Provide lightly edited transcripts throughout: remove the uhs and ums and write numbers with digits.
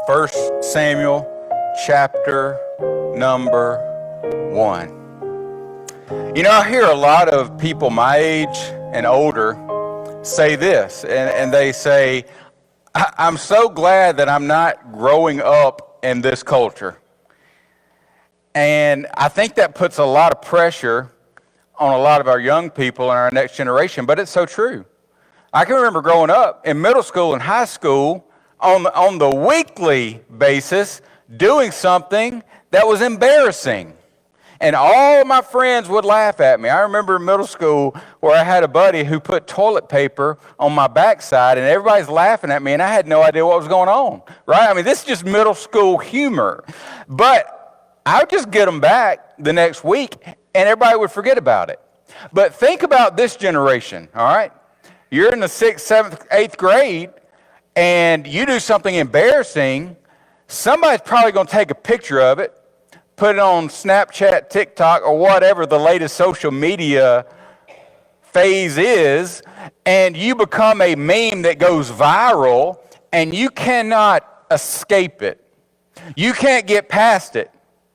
First Samuel chapter number 1. You know, I hear a lot of people my age and older say this, and they say, I'm so glad that I'm not growing up in this culture. And I think that puts a lot of pressure on a lot of our young people and our next generation, but it's so true. I can remember growing up in middle school and high school on the weekly basis doing something that was embarrassing. And all my friends would laugh at me. I remember in middle school where I had a buddy who put toilet paper on my backside, and everybody's laughing at me, and I had no idea what was going on, right? I mean, this is just middle school humor. But I would just get them back the next week, and everybody would forget about it. But think about this generation, all right? You're in the 6th, 7th, 8th grade, and you do something embarrassing. Somebody's probably going to take a picture of it, put it on Snapchat, TikTok, or whatever the latest social media phase is, and you become a meme that goes viral, and you cannot escape it. You can't get past it.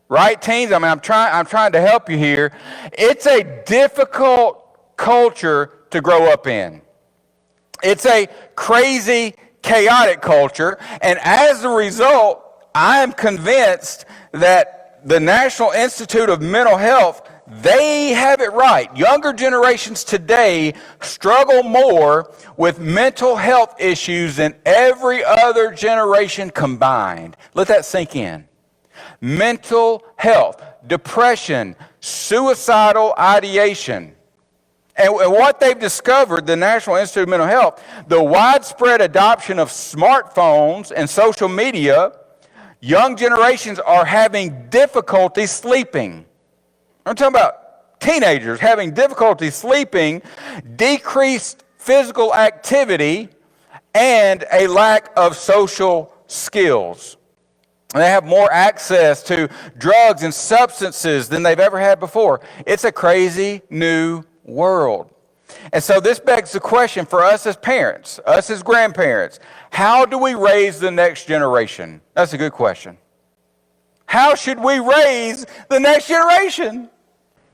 Right, teens? I mean, I'm trying to help you here. It's a difficult culture to grow up in. It's a crazy, chaotic culture, and as a result, I am convinced that the National Institute of Mental Health, they have it right. Younger generations today struggle more with mental health issues than every other generation combined. Let that sink in. Mental health, depression, suicidal ideation. And what they've discovered, the National Institute of Mental Health, the widespread adoption of smartphones and social media, young generations are having difficulty sleeping. I'm talking about teenagers having difficulty sleeping, decreased physical activity, and a lack of social skills. They have more access to drugs and substances than they've ever had before. It's a crazy new world. And so this begs the question for us as parents, us as grandparents, how do we raise the next generation? That's a good question. How should we raise the next generation?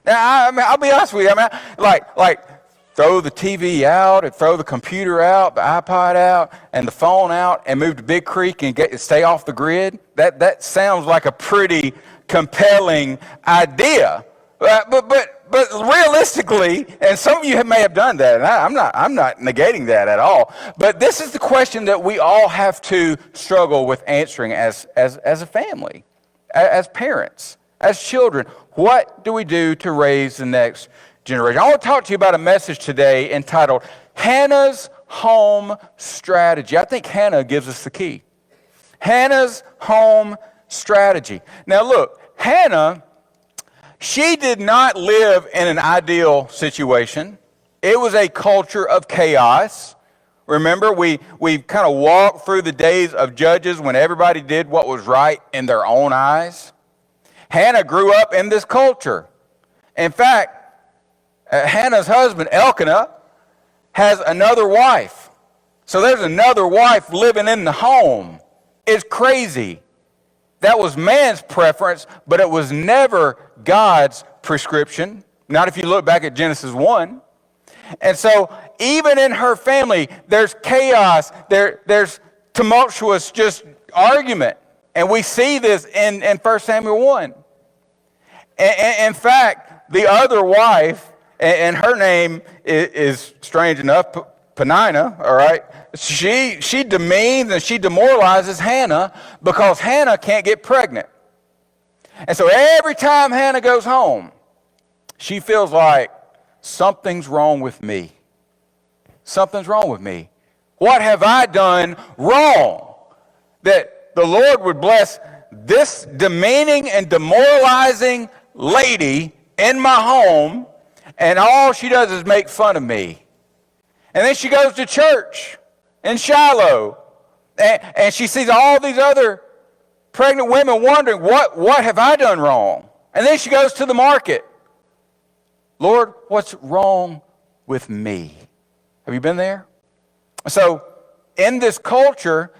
Now, I'll be honest with you. Like throw the TV out and throw the computer out, the iPod out, and the phone out, and move to Big Creek and stay off the grid. That sounds like a pretty compelling idea. But realistically, and some of you may have done that, and I'm not negating that at all. But this is the question that we all have to struggle with answering as a family, as parents, as children. What do we do to raise the next generation? I want to talk to you about a message today entitled Hannah's Home Strategy. I think Hannah gives us the key. Hannah's home strategy. Now look, Hannah, she did not live in an ideal situation. It was a culture of chaos. Remember, we kind of walked through the days of Judges when everybody did what was right in their own eyes. Hannah grew up in this culture. In fact, Hannah's husband, Elkanah, has another wife. So there's another wife living in the home. It's crazy. That was man's preference, but it was never God's prescription. Not if you look back at Genesis 1. And so even in her family, there's chaos, there's tumultuous just argument. And we see this in 1 Samuel 1. In fact, the other wife, and her name is strange enough, Peninnah, all right? She demeans and she demoralizes Hannah because Hannah can't get pregnant. And so every time Hannah goes home, she feels like something's wrong with me. Something's wrong with me. What have I done wrong that the Lord would bless this demeaning and demoralizing lady in my home, and all she does is make fun of me? And then she goes to church in Shiloh, and she sees all these other pregnant women wondering, what have I done wrong? And then she goes to the market. Lord, what's wrong with me? Have you been there? So in this culture,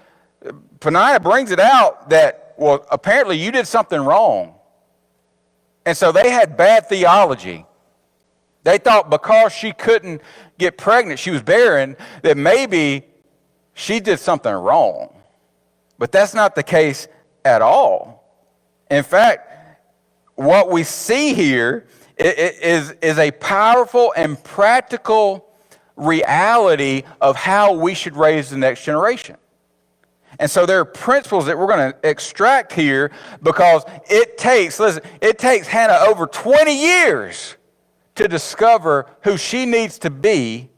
Peninnah brings it out that, well, apparently you did something wrong. And so they had bad theology. They thought because she couldn't get pregnant, she was barren, that maybe she did something wrong. But that's not the case at all. In fact, what we see here is a powerful and practical reality of how we should raise the next generation. And so there are principles that we're going to extract here because it takes Hannah over 20 years to discover who she needs to be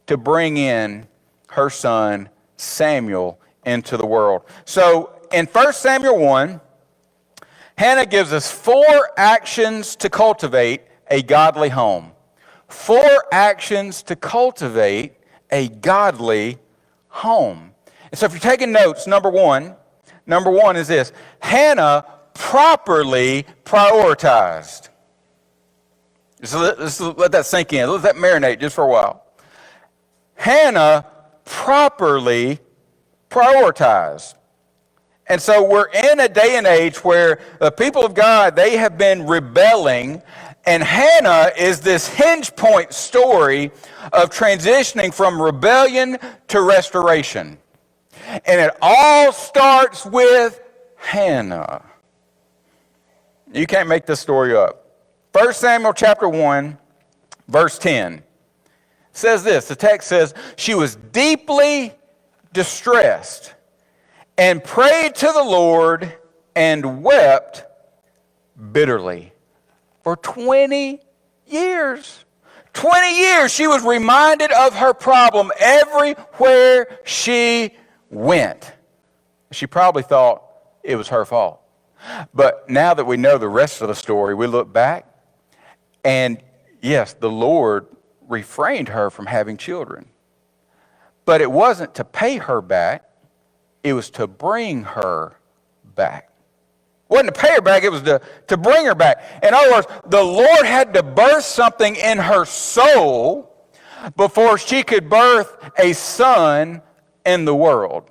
to bring in her son Samuel into the world. So in 1 Samuel 1, Hannah gives us 4 actions to cultivate a godly home. 4 actions to cultivate a godly home. And so if you're taking notes, number one is this: Hannah properly prioritized. Just let that sink in. Let that marinate just for a while. Hannah properly prioritized. And so we're in a day and age where the people of God, they have been rebelling, and Hannah is this hinge point story of transitioning from rebellion to restoration. And it all starts with Hannah. You can't make this story up. 1 Samuel chapter 1, verse 10 says this. The text says, she was deeply distressed and prayed to the Lord and wept bitterly. For 20 years. 20 years she was reminded of her problem everywhere she went. She probably thought it was her fault. But now that we know the rest of the story, we look back, and yes, the Lord refrained her from having children. But it wasn't to pay her back. It was to bring her back. It wasn't to pay her back, it was to bring her back. In other words, the Lord had to birth something in her soul before she could birth a son in the world.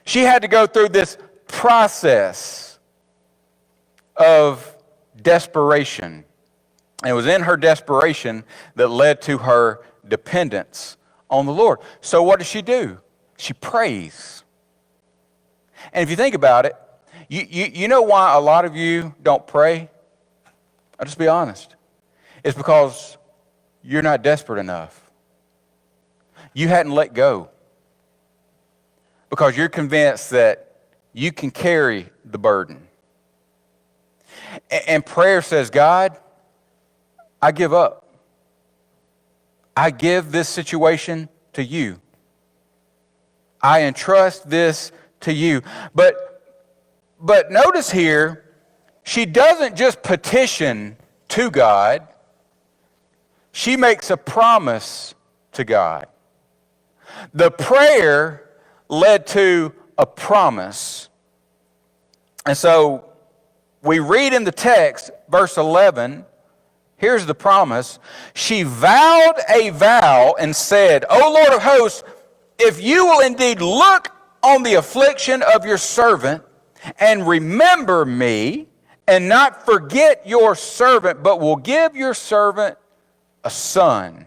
She had to go through this process of desperation. And it was in her desperation that led to her dependence on the Lord. So what does she do? She prays. And if you think about it, you know why a lot of you don't pray? I'll just be honest. It's because you're not desperate enough. You hadn't let go. Because you're convinced that you can carry the burden. And prayer says, God, I give up. I give this situation to you. I entrust this to you. But notice here, she doesn't just petition to God. She makes a promise to God. The prayer led to a promise. And so we read in the text, verse 11, here's the promise. She vowed a vow and said, O Lord of hosts, if you will indeed look on the affliction of your servant and remember me and not forget your servant, but will give your servant a son,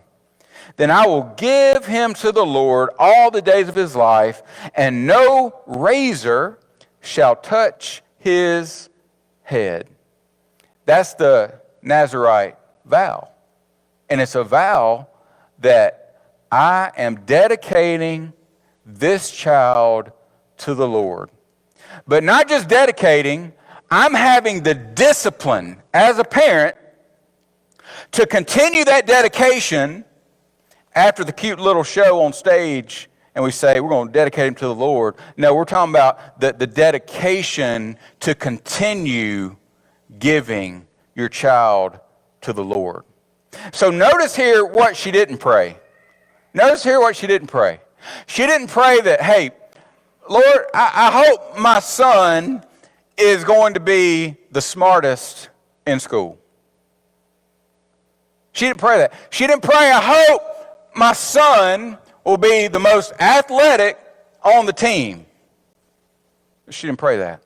then I will give him to the Lord all the days of his life, and no razor shall touch his head. That's the Nazirite vow. And it's a vow that I am dedicating this child to the Lord. But not just dedicating, I'm having the discipline as a parent to continue that dedication after the cute little show on stage and we say we're going to dedicate him to the Lord. No, we're talking about the dedication to continue giving your child to the Lord. So notice here what she didn't pray. Notice here what she didn't pray. She didn't pray that, hey, Lord, I hope my son is going to be the smartest in school. She didn't pray that. She didn't pray, I hope my son will be the most athletic on the team. She didn't pray that.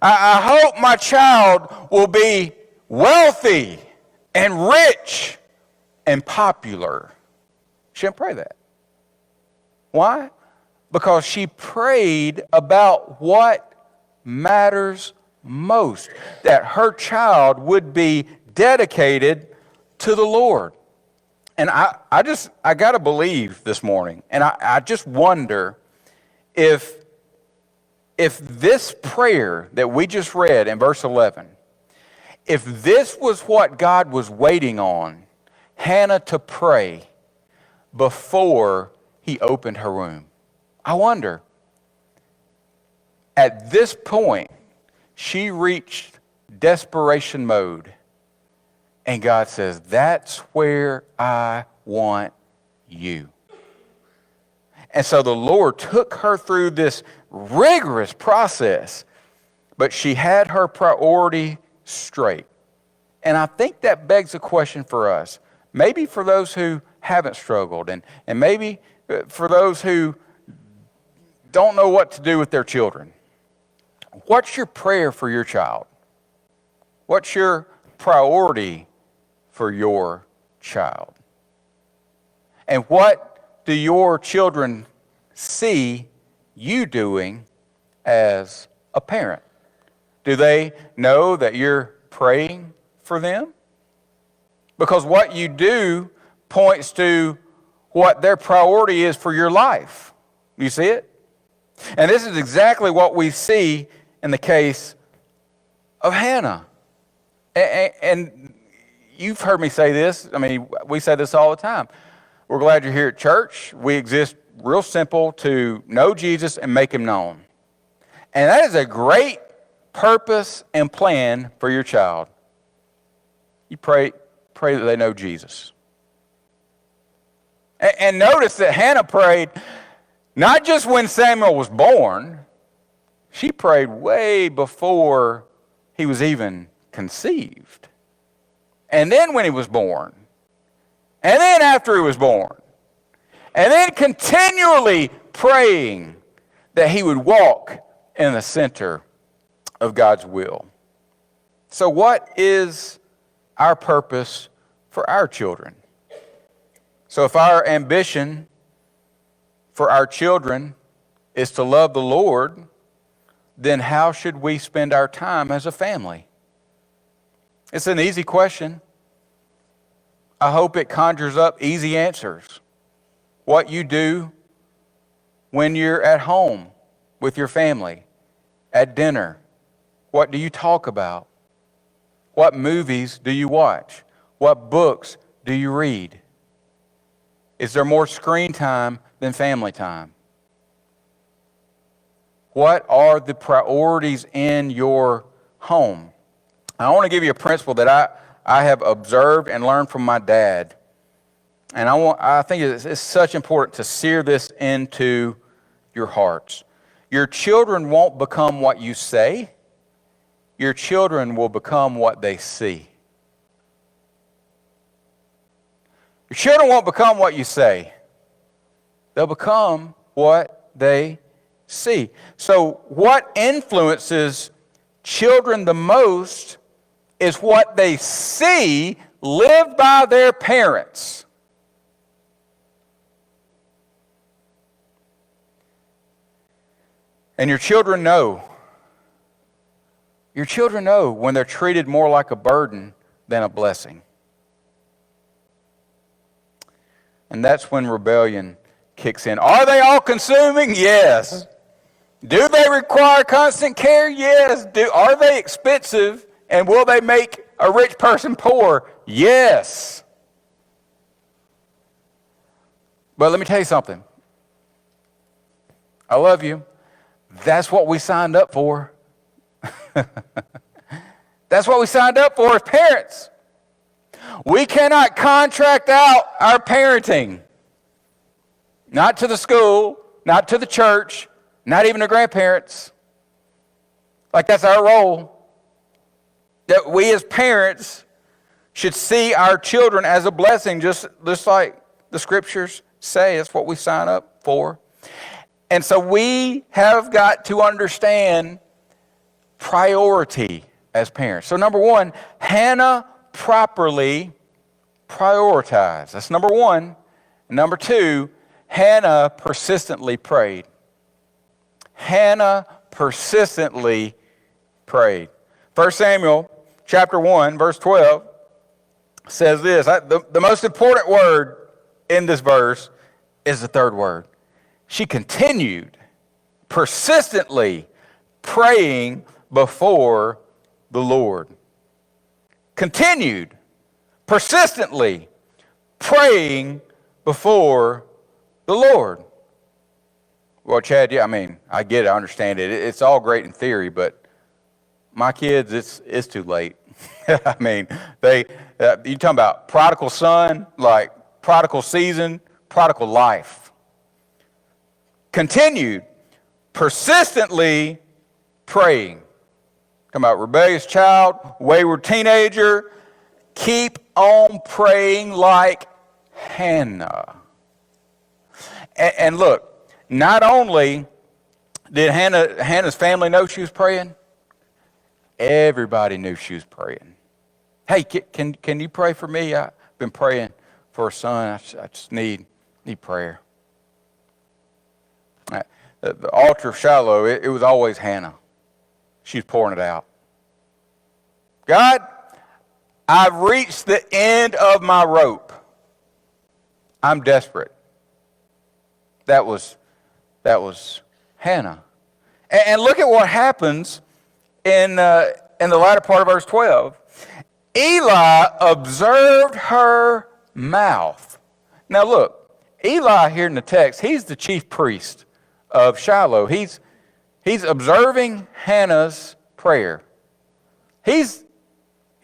I hope my child will be wealthy and rich and popular. She didn't pray that. Why? Because she prayed about what matters most, that her child would be dedicated to the Lord. And I got to believe this morning, and I just wonder if this prayer that we just read in verse 11, if this was what God was waiting on Hannah to pray before He opened her womb. I wonder, at this point, she reached desperation mode, and God says, that's where I want you. And so the Lord took her through this rigorous process, but she had her priority straight. And I think that begs a question for us, maybe for those who haven't struggled, and maybe for those who don't know what to do with their children. What's your prayer for your child? What's your priority for your child? And what do your children see you doing as a parent? Do they know that you're praying for them? Because what you do points to what their priority is for your life. You see it? And this is exactly what we see in the case of Hannah. And you've heard me say this. I mean, we say this all the time. We're glad you're here at church. We exist real simple to know Jesus and make Him known. And that is a great purpose and plan for your child. You pray that they know Jesus. And notice that Hannah prayed not just when Samuel was born, she prayed way before he was even conceived. And then when he was born. And then after he was born. And then continually praying that he would walk in the center of God's will. So what is our purpose for our children? So if our ambition for our children is to love the Lord, then how should we spend our time as a family? It's an easy question. I hope it conjures up easy answers. What you do when you're at home with your family, at dinner. What do you talk about? What movies do you watch? What books do you read? Is there more screen time than family time? What are the priorities in your home? I want to give you a principle that I have observed and learned from my dad. And I think it's such important to sear this into your hearts. Your children won't become what you say. Your children will become what they see. Your children won't become what you say. They'll become what they see. So what influences children the most is what they see lived by their parents. And your children know. Your children know when they're treated more like a burden than a blessing. And that's when rebellion kicks in. Are they all consuming? Yes. Do they require constant care? Yes. Are they expensive? And will they make a rich person poor? Yes. But let me tell you something. I love you. That's what we signed up for. That's what we signed up for as parents. We cannot contract out our parenting. Not to the school, not to the church, not even the grandparents. Like that's our role. That we as parents should see our children as a blessing, just like the scriptures say. That's what we sign up for. And so we have got to understand priority as parents. So number one, Hannah properly prioritized. That's number one. And number two, Hannah persistently prayed. Hannah persistently prayed. 1 Samuel chapter 1, verse 12 says this. The most important word in this verse is the third word. She continued persistently praying before the Lord. Continued persistently praying before the Lord. Well, Chad, yeah, I get it, I understand it. It's all great in theory, but my kids, it's too late. You talking about prodigal son, like prodigal season, prodigal life. Continued persistently praying. Talking about rebellious child, wayward teenager. Keep on praying like Hannah. And look, not only did Hannah's family know she was praying, everybody knew she was praying. Hey, can you pray for me? I've been praying for a son. I just need prayer. The altar of Shiloh, it was always Hannah. She's pouring it out. God, I've reached the end of my rope. I'm desperate. That was Hannah. And look at what happens in the latter part of verse 12. Eli observed her mouth. Now look, Eli here in the text, he's the chief priest of Shiloh. He's observing Hannah's prayer. He's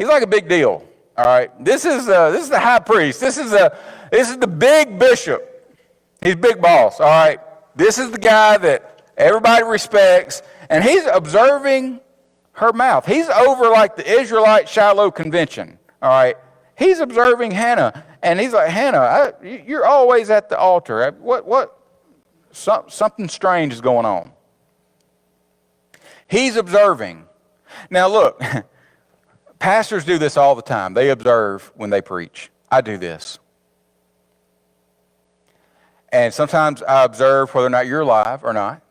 like a big deal. All right. This is the high priest. This is the big bishop. He's big boss. All right. This is the guy that everybody respects, and he's observing her mouth. He's over like the Israelite Shiloh convention. All right. He's observing Hannah, and he's like, Hannah, you're always at the altar. Something strange is going on. He's observing. Now look, pastors do this all the time. They observe when they preach. I do this. And sometimes I observe whether or not you're alive or not.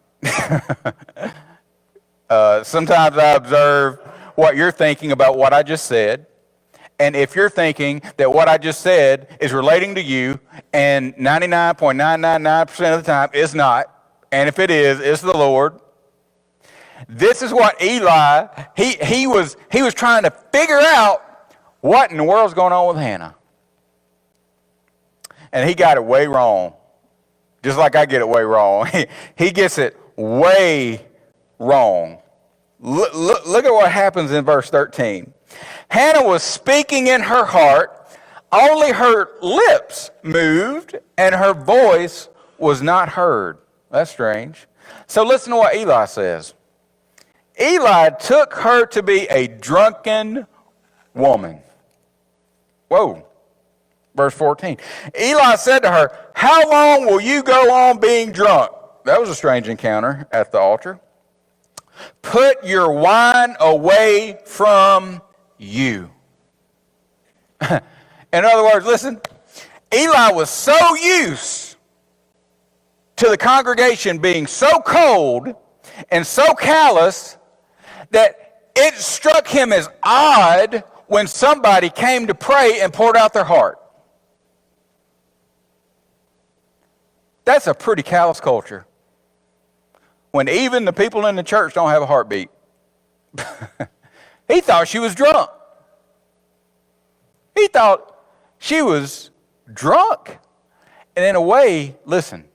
Sometimes I observe what you're thinking about what I just said. And if you're thinking that what I just said is relating to you, and 99.999% of the time it's not, and if it is, it's the Lord. This is what Eli, he was trying to figure out what in the world's going on with Hannah. And he got it way wrong. Just like I get it way wrong. He gets it way wrong. Look at what happens in verse 13. Hannah was speaking in her heart, only her lips moved, and her voice was not heard. That's strange. So listen to what Eli says. Eli took her to be a drunken woman. Whoa. Verse 14. Eli said to her, how long will you go on being drunk? That was a strange encounter at the altar. Put your wine away from you. In other words, listen, Eli was so used to the congregation being so cold and so callous that it struck him as odd when somebody came to pray and poured out their heart. That's a pretty callous culture. When even the people in the church don't have a heartbeat. He thought she was drunk. He thought she was drunk. And in a way, listen,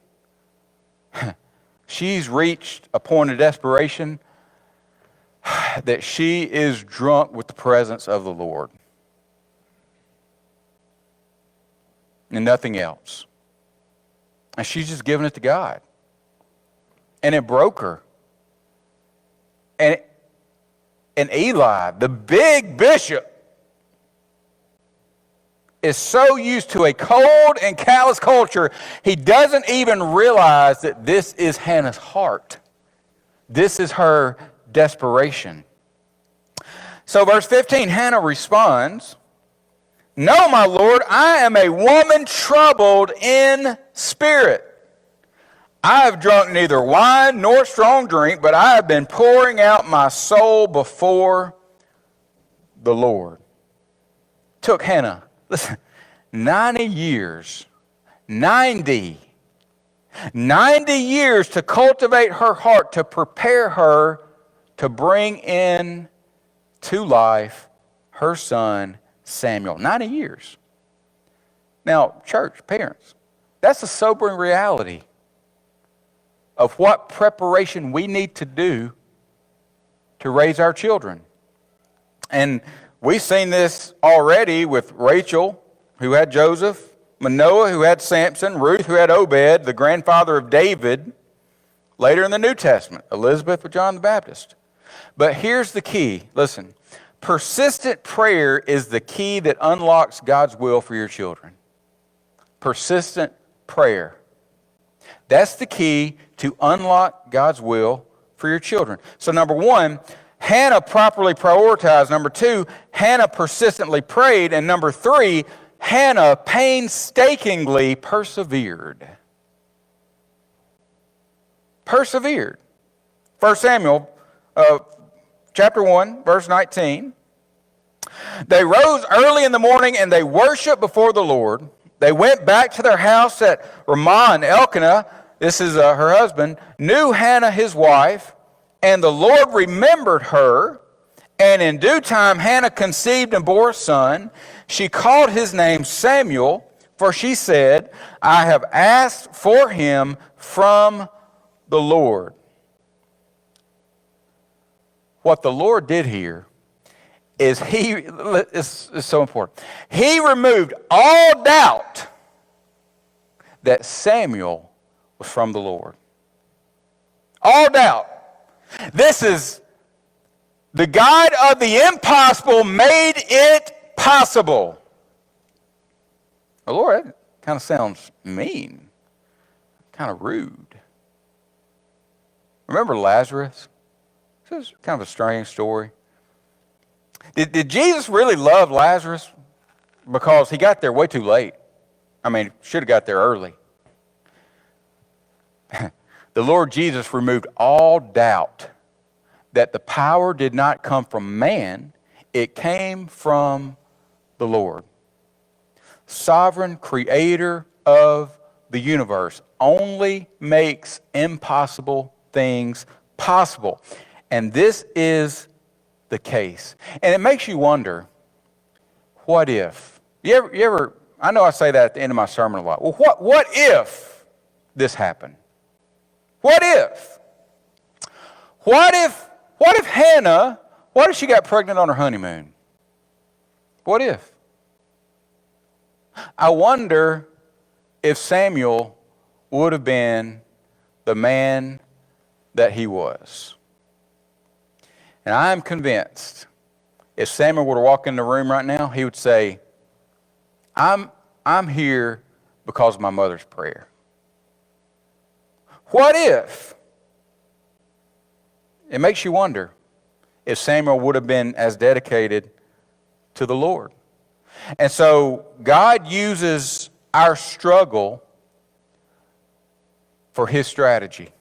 she's reached a point of desperation that she is drunk with the presence of the Lord. And nothing else. And she's just giving it to God. And it broke her. And Eli, the big bishop, is so used to a cold and callous culture, he doesn't even realize that this is Hannah's heart. This is her desperation. So verse 15, Hannah responds, "No, my Lord, I am a woman troubled in spirit. I have drunk neither wine nor strong drink, but I have been pouring out my soul before the Lord." Took Hannah, listen, 90 years, 90 years to cultivate her heart, to prepare her to bring in to life her son Samuel. 90 years. Now, church, parents, that's a sobering reality of what preparation we need to do to raise our children. And we've seen this already with Rachel, who had Joseph, Manoah, who had Samson, Ruth, who had Obed, the grandfather of David, later in the New Testament, Elizabeth with John the Baptist. But here's the key. Listen, persistent prayer is the key that unlocks God's will for your children. Persistent prayer. That's the key to unlock God's will for your children. So number one, Hannah properly prioritized. Number two, Hannah persistently prayed. And number three, Hannah painstakingly persevered. Persevered. 1 Samuel chapter 1, verse 19. They rose early in the morning and they worshiped before the Lord. They went back to their house at Ramah, and Elkanah, this is her husband, knew Hannah his wife, and the Lord remembered her. And in due time Hannah conceived and bore a son. She called his name Samuel, for she said, "I have asked for him from the Lord." What the Lord did here is it's so important. He removed all doubt that Samuel was from the Lord. All doubt. This is the God of the impossible made it possible. Oh, Lord, that kind of sounds mean, kind of rude. Remember Lazarus? This is kind of a strange story. Did Jesus really love Lazarus? Because he got there way too late. I mean, should have got there early. The Lord Jesus removed all doubt that the power did not come from man, it came from the Lord. Sovereign creator of the universe only makes impossible things possible. And this is the case. And it makes you wonder, what if? You ever I know I say that at the end of my sermon a lot. Well, what if this happened? What if? What if Hannah, what if she got pregnant on her honeymoon? What if? I wonder if Samuel would have been the man that he was. And I am convinced if Samuel were to walk in the room right now, he would say, I'm here because of my mother's prayer. What if? It makes you wonder if Samuel would have been as dedicated to the Lord. And so God uses our struggle for his strategy.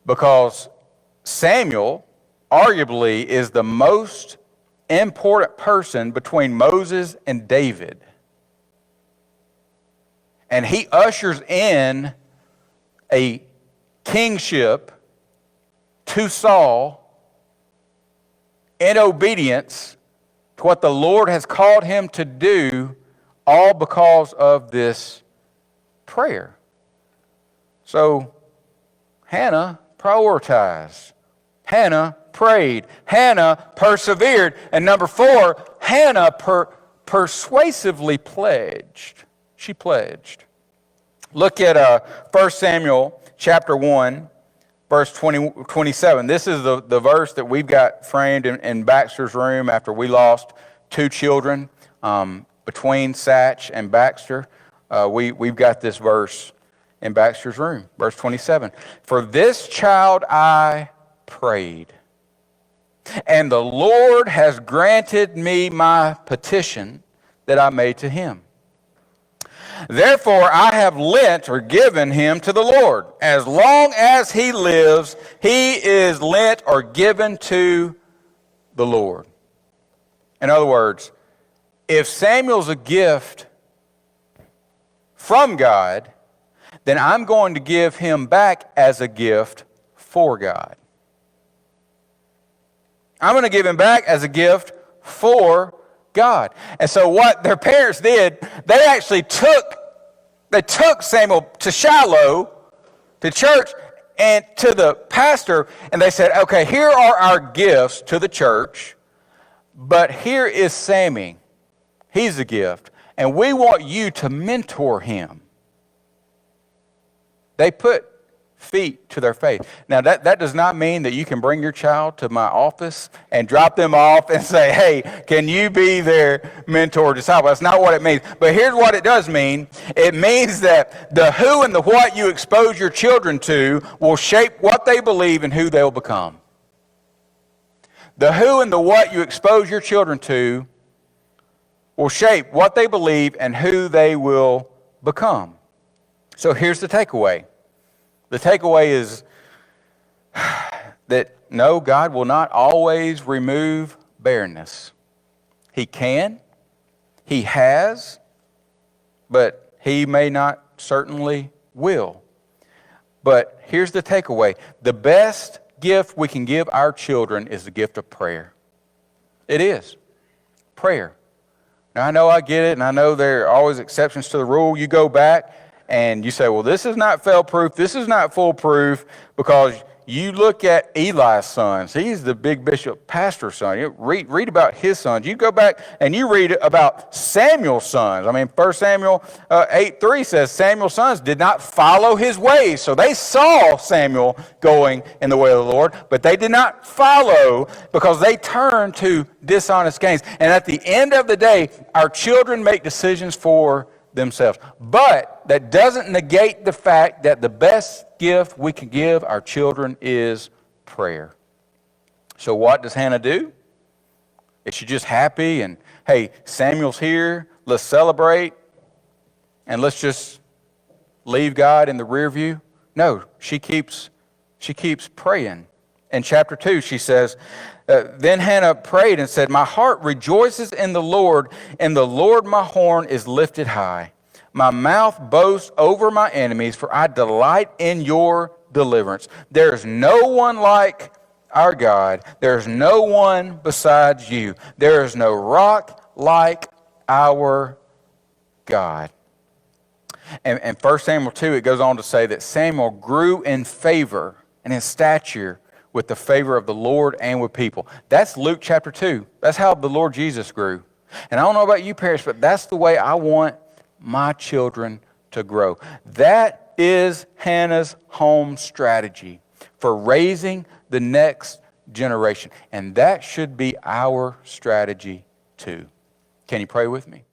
Because Samuel arguably is the most important person between Moses and David. And he ushers in a kingship to Saul in obedience to what the Lord has called him to do, all because of this prayer. So Hannah prioritized. Hannah prayed. Hannah persevered. And number 4, Hannah persuasively pledged. She pledged. Look at 1 Samuel chapter 1, verse 27. This is the verse that we've got framed in Baxter's room after we lost two children between Satch and Baxter, we've got this verse in Baxter's room, verse 27. For this child I prayed, and the Lord has granted me my petition that I made to him. Therefore I have lent or given him to the Lord. As long as he lives, he is lent or given to the Lord. In other words, if Samuel's a gift from God, then I'm going to give him back as a gift for God. I'm going to give him back as a gift for God. And so what their parents did, they actually took Samuel to Shiloh, to church, and to the pastor, and they said, okay, here are our gifts to the church, but here is Sammy. He's a gift, and we want you to mentor him. They put feet to their faith. Now, that does not mean that you can bring your child to my office and drop them off and say, hey, can you be their mentor or disciple? That's not what it means. But here's what it does mean. It means that the who and the what you expose your children to will shape what they believe and who they'll become. The who and the what you expose your children to will shape what they believe and who they will become. So here's the takeaway. The takeaway is that no, God will not always remove barrenness. He can, He has, but He may not certainly will. But here's the takeaway. The best gift we can give our children is the gift of prayer. It is. Prayer. Now, I know I get it, and I know there are always exceptions to the rule. You go back and you say, well, this is not fail-proof, this is not foolproof, because you look at Eli's sons. He's the big bishop pastor's son. You read about his sons. You go back and you read about Samuel's sons. I mean, 1 Samuel 8:3 says Samuel's sons did not follow his ways. So they saw Samuel going in the way of the Lord, but they did not follow because they turned to dishonest gains. And at the end of the day, our children make decisions for themselves. But that doesn't negate the fact that the best gift we can give our children is prayer. So what does Hannah do? Is she just happy and, hey, Samuel's here, let's celebrate, and let's just leave God in the rear view? No, she keeps praying. In chapter 2, she says, then Hannah prayed and said, my heart rejoices in the Lord my horn is lifted high. My mouth boasts over my enemies, for I delight in your deliverance. There is no one like our God. There is no one besides you. There is no rock like our God. And in 1 Samuel 2, it goes on to say that Samuel grew in favor and in stature with the favor of the Lord and with people. That's Luke chapter 2. That's how the Lord Jesus grew. And I don't know about you parents, but that's the way I want my children to grow. That is Hannah's home strategy for raising the next generation. And that should be our strategy too. Can you pray with me?